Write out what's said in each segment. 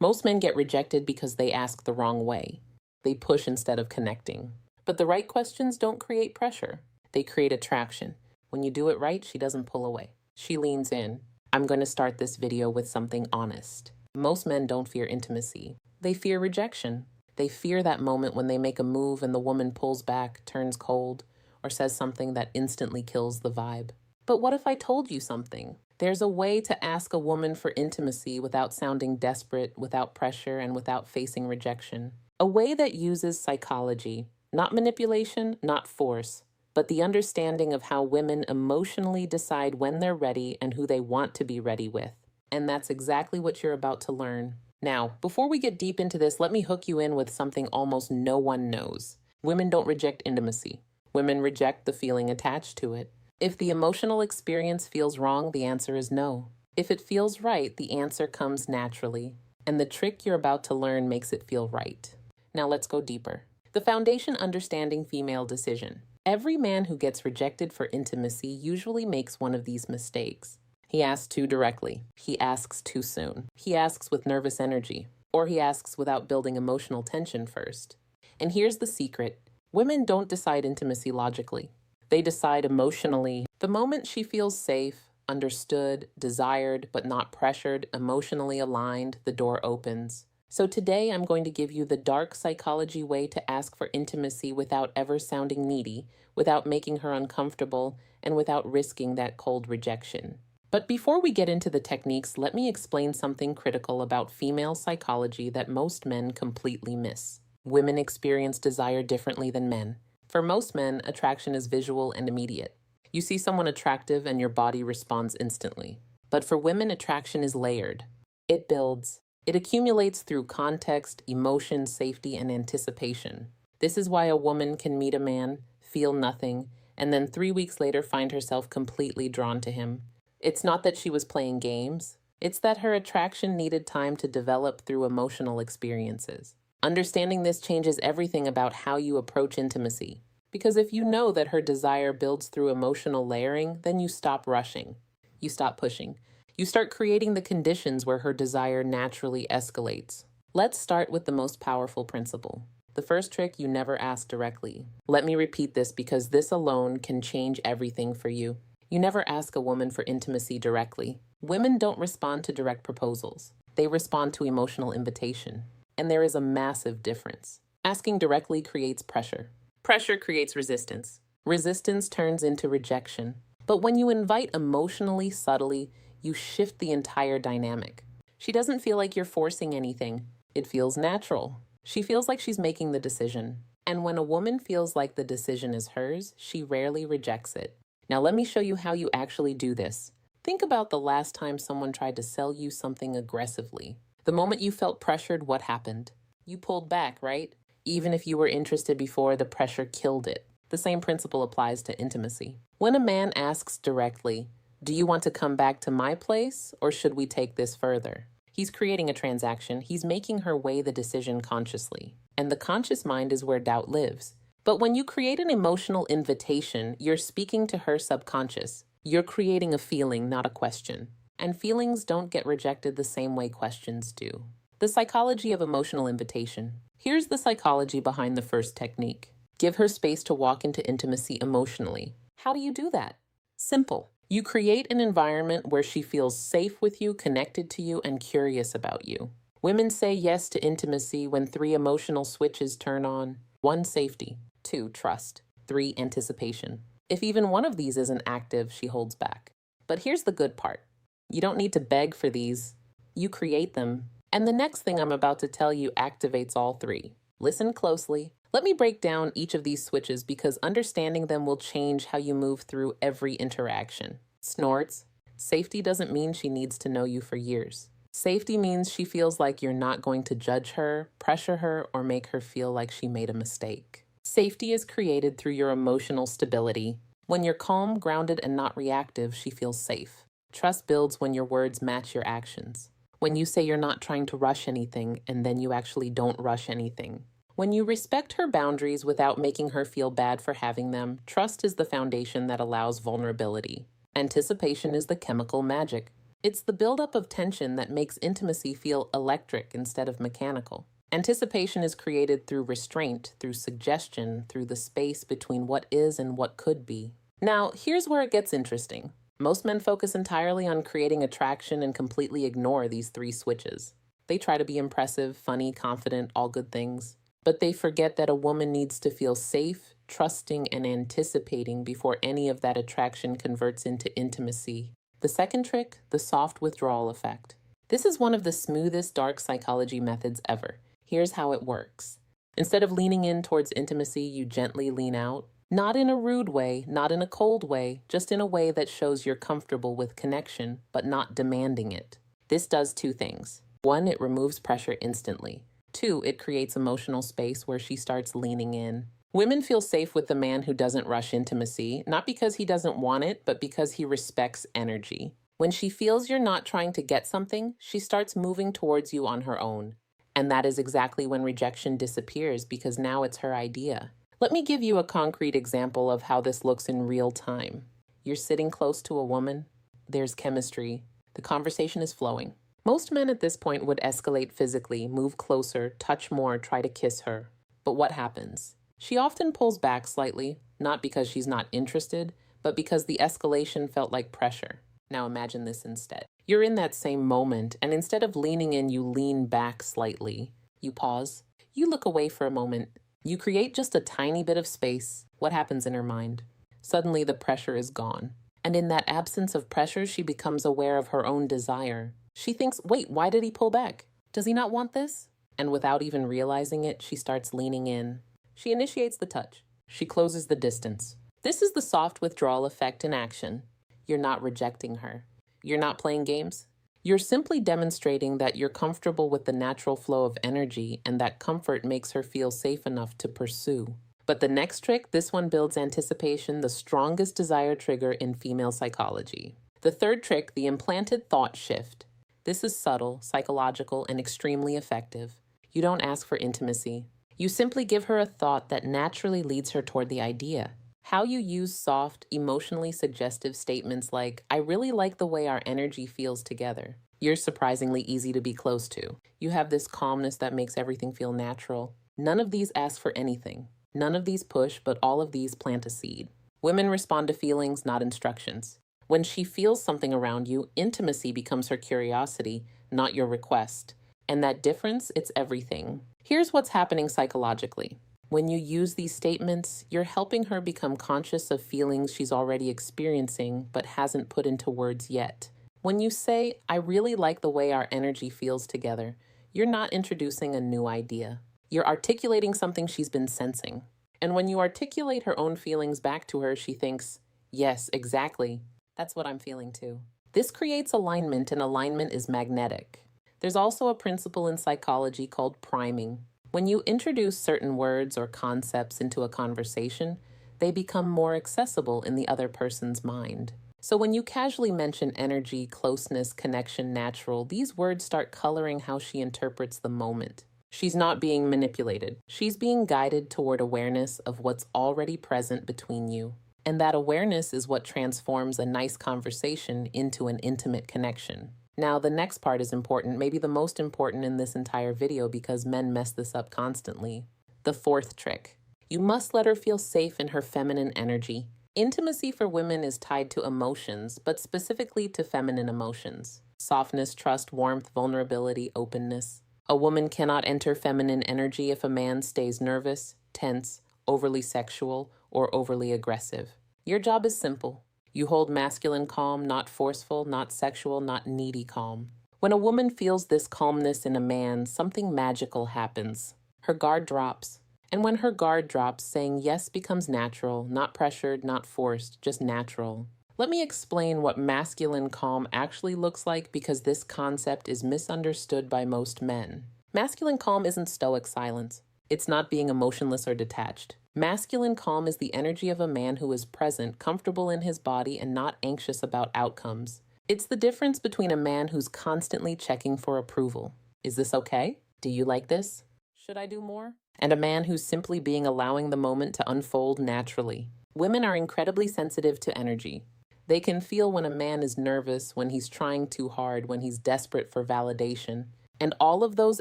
Most men get rejected because they ask the wrong way. They push instead of connecting. But the right questions don't create pressure. They create attraction. When you do it right, she doesn't pull away. She leans in. I'm going to start this video with something honest. Most men don't fear intimacy. They fear rejection. They fear that moment when they make a move and the woman pulls back, turns cold, or says something that instantly kills the vibe. But what if I told you something? There's a way to ask a woman for intimacy without sounding desperate, without pressure, and without facing rejection. A way that uses psychology, not manipulation, not force, but the understanding of how women emotionally decide when they're ready and who they want to be ready with. And that's exactly what you're about to learn. Now, before we get deep into this, let me hook you in with something almost no one knows. Women don't reject intimacy. Women reject the feeling attached to it. If the emotional experience feels wrong, the answer is no. If it feels right, the answer comes naturally. And the trick you're about to learn makes it feel right. Now let's go deeper. The foundation: understanding female decision. Every man who gets rejected for intimacy usually makes one of these mistakes. He asks too directly. He asks too soon. He asks with nervous energy. Or he asks without building emotional tension first. And here's the secret. Women don't decide intimacy logically. They decide emotionally. The moment she feels safe, understood, desired, but not pressured, emotionally aligned, the door opens. So today I'm going to give you the dark psychology way to ask for intimacy without ever sounding needy, without making her uncomfortable, and without risking that cold rejection. But before we get into the techniques, let me explain something critical about female psychology that most men completely miss. Women experience desire differently than men. For most men, attraction is visual and immediate. You see someone attractive and your body responds instantly. But for women, attraction is layered. It builds. It accumulates through context, emotion, safety, and anticipation. This is why a woman can meet a man, feel nothing, and then 3 weeks later find herself completely drawn to him. It's not that she was playing games. It's that her attraction needed time to develop through emotional experiences. Understanding this changes everything about how you approach intimacy. Because if you know that her desire builds through emotional layering, then you stop rushing. You stop pushing. You start creating the conditions where her desire naturally escalates. Let's start with the most powerful principle. The first trick: you never ask directly. Let me repeat this because this alone can change everything for you. You never ask a woman for intimacy directly. Women don't respond to direct proposals. They respond to emotional invitation. And there is a massive difference. Asking directly creates pressure. Pressure creates resistance. Resistance turns into rejection. But when you invite emotionally, subtly, you shift the entire dynamic. She doesn't feel like you're forcing anything. It feels natural. She feels like she's making the decision. And when a woman feels like the decision is hers, she rarely rejects it. Now let me show you how you actually do this. Think about the last time someone tried to sell you something aggressively. The moment you felt pressured, what happened? You pulled back, right? Even if you were interested before, the pressure killed it. The same principle applies to intimacy. When a man asks directly, "Do you want to come back to my place, or should we take this further?" He's creating a transaction. He's making her weigh the decision consciously. And the conscious mind is where doubt lives. But when you create an emotional invitation, you're speaking to her subconscious. You're creating a feeling, not a question. And feelings don't get rejected the same way questions do. The psychology of emotional invitation. Here's the psychology behind the first technique. Give her space to walk into intimacy emotionally. How do you do that? Simple. You create an environment where she feels safe with you, connected to you, and curious about you. Women say yes to intimacy when 3 emotional switches turn on. 1, safety. 2, trust. 3, anticipation. If even one of these isn't active, she holds back. But here's the good part. You don't need to beg for these. You create them. And the next thing I'm about to tell you activates all 3. Listen closely. Let me break down each of these switches because understanding them will change how you move through every interaction. Snorts. Safety doesn't mean she needs to know you for years. Safety means she feels like you're not going to judge her, pressure her, or make her feel like she made a mistake. Safety is created through your emotional stability. When you're calm, grounded, and not reactive, she feels safe. Trust builds when your words match your actions. When you say you're not trying to rush anything, and then you actually don't rush anything. When you respect her boundaries without making her feel bad for having them, trust is the foundation that allows vulnerability. Anticipation is the chemical magic. It's the buildup of tension that makes intimacy feel electric instead of mechanical. Anticipation is created through restraint, through suggestion, through the space between what is and what could be. Now, here's where it gets interesting. Most men focus entirely on creating attraction and completely ignore these three switches. They try to be impressive, funny, confident, all good things. But they forget that a woman needs to feel safe, trusting, and anticipating before any of that attraction converts into intimacy. The second trick, the soft withdrawal effect. This is one of the smoothest dark psychology methods ever. Here's how it works. Instead of leaning in towards intimacy, you gently lean out. Not in a rude way, not in a cold way, just in a way that shows you're comfortable with connection, but not demanding it. This does two things. One, it removes pressure instantly. Two, it creates emotional space where she starts leaning in. Women feel safe with the man who doesn't rush intimacy, not because he doesn't want it, but because he respects energy. When she feels you're not trying to get something, she starts moving towards you on her own. And that is exactly when rejection disappears, because now it's her idea. Let me give you a concrete example of how this looks in real time. You're sitting close to a woman. There's chemistry. The conversation is flowing. Most men at this point would escalate physically, move closer, touch more, try to kiss her. But what happens? She often pulls back slightly, not because she's not interested, but because the escalation felt like pressure. Now imagine this instead. You're in that same moment, and instead of leaning in, you lean back slightly. You pause. You look away for a moment. You create just a tiny bit of space. What happens in her mind? Suddenly the pressure is gone. And in that absence of pressure, she becomes aware of her own desire. She thinks, wait, why did he pull back? Does he not want this? And without even realizing it, she starts leaning in. She initiates the touch. She closes the distance. This is the soft withdrawal effect in action. You're not rejecting her. You're not playing games. You're simply demonstrating that you're comfortable with the natural flow of energy, and that comfort makes her feel safe enough to pursue. But the next trick, this one builds anticipation, the strongest desire trigger in female psychology. The third trick, the implanted thought shift. This is subtle, psychological, and extremely effective. You don't ask for intimacy. You simply give her a thought that naturally leads her toward the idea. How you use soft, emotionally suggestive statements like, I really like the way our energy feels together. You're surprisingly easy to be close to. You have this calmness that makes everything feel natural. None of these ask for anything. None of these push, but all of these plant a seed. Women respond to feelings, not instructions. When she feels something around you, intimacy becomes her curiosity, not your request. And that difference, it's everything. Here's what's happening psychologically. When you use these statements, you're helping her become conscious of feelings she's already experiencing but hasn't put into words yet. When you say, I really like the way our energy feels together, you're not introducing a new idea. You're articulating something she's been sensing. And when you articulate her own feelings back to her, she thinks, yes, exactly. That's what I'm feeling too. This creates alignment, and alignment is magnetic. There's also a principle in psychology called priming. When you introduce certain words or concepts into a conversation, they become more accessible in the other person's mind. So when you casually mention energy, closeness, connection, natural, these words start coloring how she interprets the moment. She's not being manipulated. She's being guided toward awareness of what's already present between you. And that awareness is what transforms a nice conversation into an intimate connection. Now, the next part is important, maybe the most important in this entire video, because men mess this up constantly. The fourth trick. You must let her feel safe in her feminine energy. Intimacy for women is tied to emotions, but specifically to feminine emotions. Softness, trust, warmth, vulnerability, openness. A woman cannot enter feminine energy if a man stays nervous, tense, overly sexual, or overly aggressive. Your job is simple. You hold masculine calm, not forceful, not sexual, not needy calm. When a woman feels this calmness in a man, something magical happens. Her guard drops. And when her guard drops, saying yes becomes natural, not pressured, not forced, just natural. Let me explain what masculine calm actually looks like, because this concept is misunderstood by most men. Masculine calm isn't stoic silence. It's not being emotionless or detached. Masculine calm is the energy of a man who is present, comfortable in his body, and not anxious about outcomes. It's the difference between a man who's constantly checking for approval. Is this okay? Do you like this? Should I do more? And a man who's simply allowing the moment to unfold naturally. Women are incredibly sensitive to energy. They can feel when a man is nervous, when he's trying too hard, when he's desperate for validation. And all of those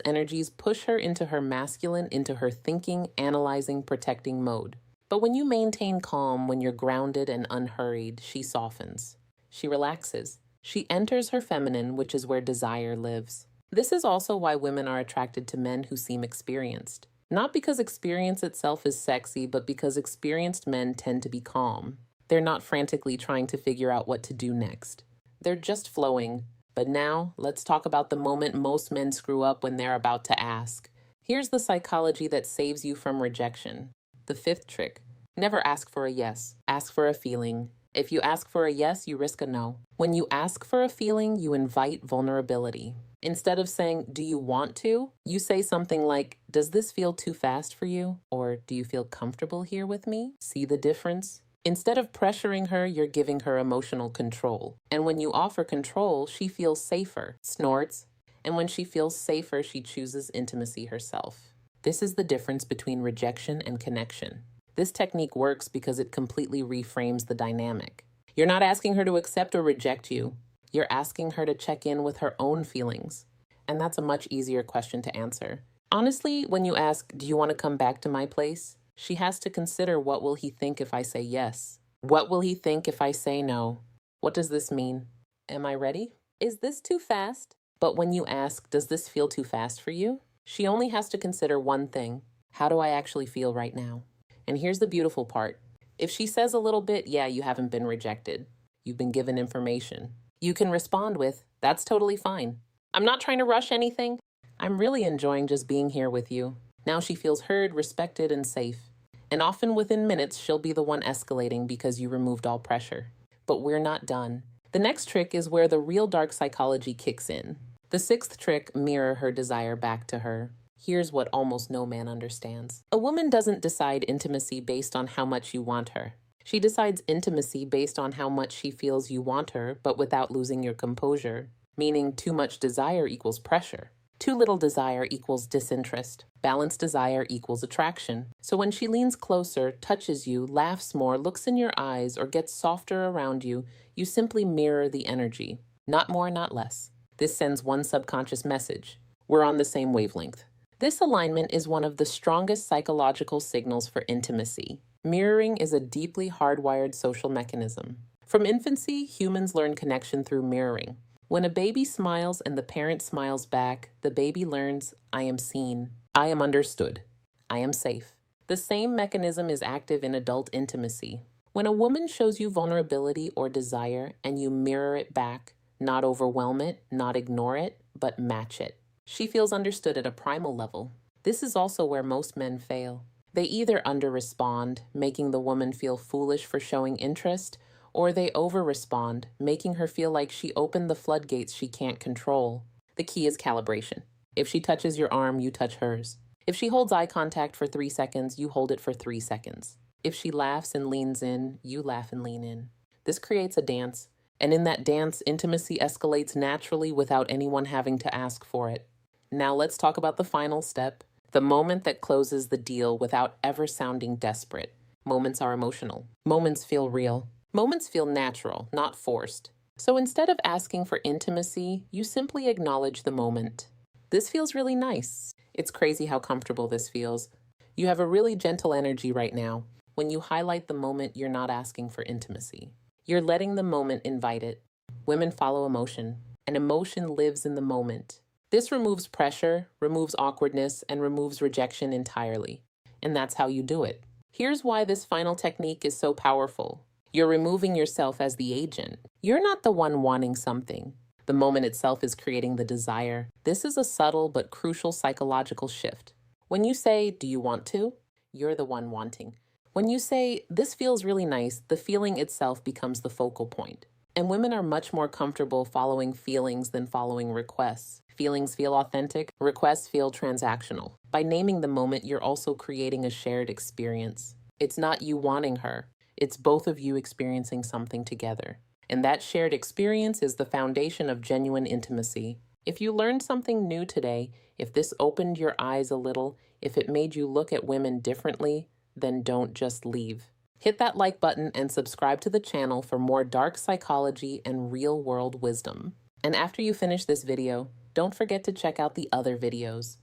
energies push her into her masculine, into her thinking, analyzing, protecting mode. But when you maintain calm, when you're grounded and unhurried, she softens. She relaxes. She enters her feminine, which is where desire lives. This is also why women are attracted to men who seem experienced. Not because experience itself is sexy, but because experienced men tend to be calm. They're not frantically trying to figure out what to do next. They're just flowing. But now, let's talk about the moment most men screw up when they're about to ask. Here's the psychology that saves you from rejection. The fifth trick: never ask for a yes, ask for a feeling. If you ask for a yes, you risk a no. When you ask for a feeling, you invite vulnerability. Instead of saying, "Do you want to?" you say something like, "Does this feel too fast for you?" Or, "Do you feel comfortable here with me?" See the difference? Instead of pressuring her, you're giving her emotional control. And when you offer control, she feels safer, snorts. And when she feels safer, she chooses intimacy herself. This is the difference between rejection and connection. This technique works because it completely reframes the dynamic. You're not asking her to accept or reject you. You're asking her to check in with her own feelings. And that's a much easier question to answer. Honestly, when you ask, "Do you want to come back to my place?" she has to consider, what will he think if I say yes? What will he think if I say no? What does this mean? Am I ready? Is this too fast? But when you ask, "Does this feel too fast for you?" she only has to consider one thing. How do I actually feel right now? And here's the beautiful part. If she says a little bit, yeah, you haven't been rejected. You've been given information. You can respond with, "That's totally fine. I'm not trying to rush anything. I'm really enjoying just being here with you." Now she feels heard, respected, and safe. And often within minutes, she'll be the one escalating because you removed all pressure. But we're not done. The next trick is where the real dark psychology kicks in. The sixth trick: mirror her desire back to her. Here's what almost no man understands. A woman doesn't decide intimacy based on how much you want her. She decides intimacy based on how much she feels you want her, but without losing your composure. Meaning, too much desire equals pressure. Too little desire equals disinterest. Balanced desire equals attraction. So when she leans closer, touches you, laughs more, looks in your eyes, or gets softer around you, you simply mirror the energy. Not more, not less. This sends one subconscious message: we're on the same wavelength. This alignment is one of the strongest psychological signals for intimacy. Mirroring is a deeply hardwired social mechanism. From infancy, humans learn connection through mirroring. When a baby smiles and the parent smiles back, the baby learns, "I am seen, I am understood, I am safe." The same mechanism is active in adult intimacy. When a woman shows you vulnerability or desire and you mirror it back, not overwhelm it, not ignore it, but match it, she feels understood at a primal level. This is also where most men fail. They either under-respond, making the woman feel foolish for showing interest, or they over-respond, making her feel like she opened the floodgates she can't control. The key is calibration. If she touches your arm, you touch hers. If she holds eye contact for 3 seconds, you hold it for 3 seconds. If she laughs and leans in, you laugh and lean in. This creates a dance, and in that dance, intimacy escalates naturally without anyone having to ask for it. Now let's talk about the final step, the moment that closes the deal without ever sounding desperate. Moments are emotional. Moments feel real. Moments feel natural, not forced. So instead of asking for intimacy, you simply acknowledge the moment. This feels really nice. It's crazy how comfortable this feels. You have a really gentle energy right now. When you highlight the moment, you're not asking for intimacy. You're letting the moment invite it. Women follow emotion, and emotion lives in the moment. This removes pressure, removes awkwardness, and removes rejection entirely. And that's how you do it. Here's why this final technique is so powerful. You're removing yourself as the agent. You're not the one wanting something. The moment itself is creating the desire. This is a subtle but crucial psychological shift. When you say, "Do you want to?" you're the one wanting. When you say, "This feels really nice," the feeling itself becomes the focal point. And women are much more comfortable following feelings than following requests. Feelings feel authentic, requests feel transactional. By naming the moment, you're also creating a shared experience. It's not you wanting her. It's both of you experiencing something together. And that shared experience is the foundation of genuine intimacy. If you learned something new today, if this opened your eyes a little, if it made you look at women differently, then don't just leave. Hit that like button and subscribe to the channel for more dark psychology and real-world wisdom. And after you finish this video, don't forget to check out the other videos.